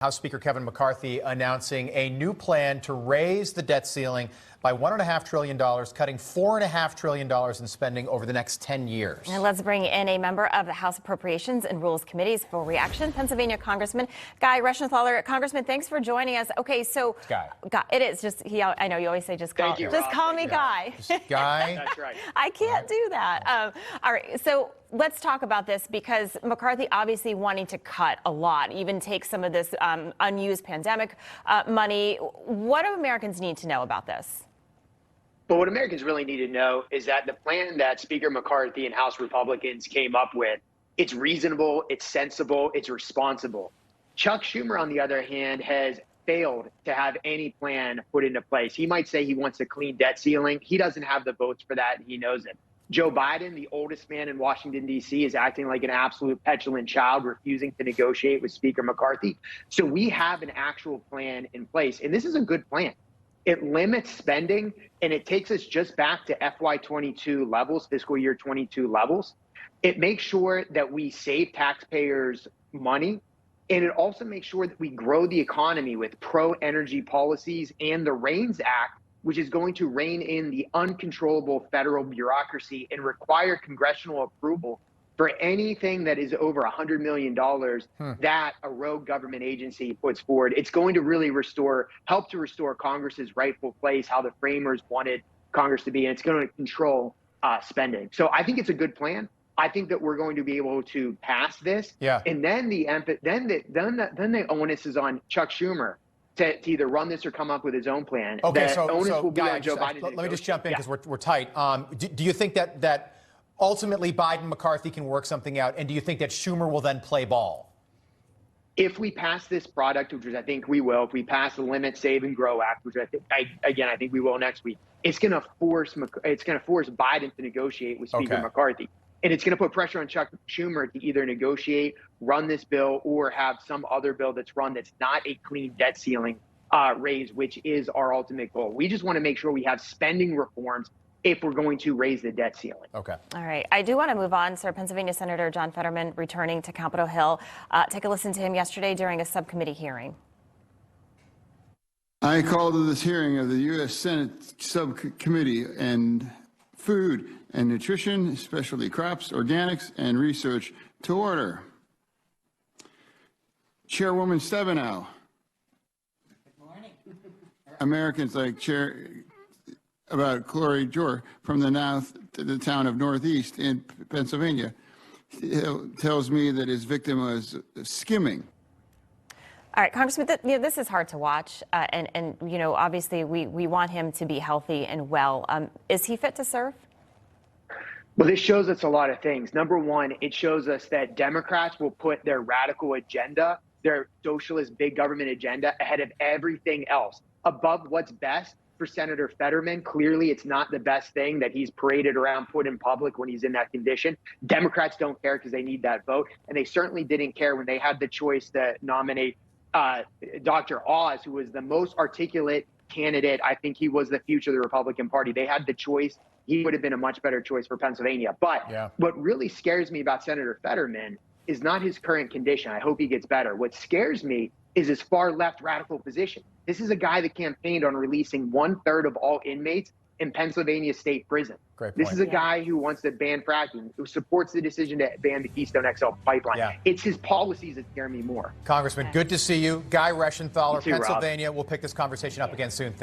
House Speaker Kevin McCarthy announcing a new plan to raise the debt ceiling by $1.5 trillion, cutting $4.5 trillion in spending over the next 10 years. And let's bring in a member of the House Appropriations and Rules Committees for reaction, Pennsylvania Congressman Guy Reschenthaler. Congressman, thanks for joining us. Okay, so Guy. It is just I know you always say just call me Guy. Guy. That's right. I can't do that. All right, so let's talk about this because McCarthy obviously wanting to cut a lot, even take some of this unused pandemic money. What do Americans need to know about this? But what Americans really need to know is that the plan that Speaker McCarthy and House Republicans came up with, it's reasonable, it's sensible, it's responsible. Chuck Schumer, on the other hand, has failed to have any plan put into place. He might say he wants a clean debt ceiling. He doesn't have the votes for that, and he knows it. Joe Biden, the oldest man in Washington, D.C., is acting like an absolute petulant child, refusing to negotiate with Speaker McCarthy. So we have an actual plan in place, and this is a good plan. It limits spending, and it takes us just back to FY22 levels, fiscal year 22 levels. It makes sure that we save taxpayers money, and it also makes sure that we grow the economy with pro-energy policies and the REINS Act, which is going to rein in the uncontrollable federal bureaucracy and require congressional approval for anything that is over $100 million that a rogue government agency puts forward. It's going to really help to restore Congress's rightful place, how the framers wanted Congress to be, and it's going to control spending. So I think it's a good plan. I think that we're going to be able to pass this. Yeah. And then the onus is on Chuck Schumer to either run this or come up with his own plan. Okay, the onus will be Guy, on Joe Biden. let me just jump in because we're tight. Do you think that ultimately Biden McCarthy can work something out, and do you think that Schumer will then play ball? If we pass this product, which I think we will, if we pass the Limit, Save, and Grow Act, which I think we will next week, it's going to force Biden to negotiate with Speaker McCarthy. And it's going to put pressure on Chuck Schumer to either negotiate, run this bill, or have some other bill that's run that's not a clean debt ceiling raise, which is our ultimate goal. We just want to make sure we have spending reforms if we're going to raise the debt ceiling. Okay. All right. I do want to move on, sir. Pennsylvania Senator John Fetterman returning to Capitol Hill. Take a listen to him yesterday during a subcommittee hearing. I call to this hearing of the U.S. Senate Subcommittee on Food and Nutrition, Specialty Crops, Organics, and Research to order. Chairwoman Stabenow. Good morning. Americans like about Chloe Jor from the town of Northeast in Pennsylvania tells me that his victim was skimming. All right, Congressman, this is hard to watch, and obviously we want him to be healthy and well. Is he fit to serve? Well, this shows us a lot of things. Number one, it shows us that Democrats will put their radical agenda, their socialist big government agenda, ahead of everything else, above what's best for Senator Fetterman. Clearly, it's not the best thing that he's paraded around, put in public when he's in that condition. Democrats don't care because they need that vote. And they certainly didn't care when they had the choice to nominate Dr. Oz, who was the most articulate candidate. I think he was the future of the Republican Party. They had the choice. He would have been a much better choice for Pennsylvania. But what really scares me about Senator Fetterman is not his current condition. I hope he gets better. What scares me is his far left radical position. This is a guy that campaigned on releasing 1/3 of all inmates in Pennsylvania state prison. This is a guy who wants to ban fracking, who supports the decision to ban the Keystone XL pipeline. It's his policies that scare me more. Congressman, good to see you. Guy Reschenthaler, You too, Pennsylvania. Rob. We'll pick this conversation up again soon.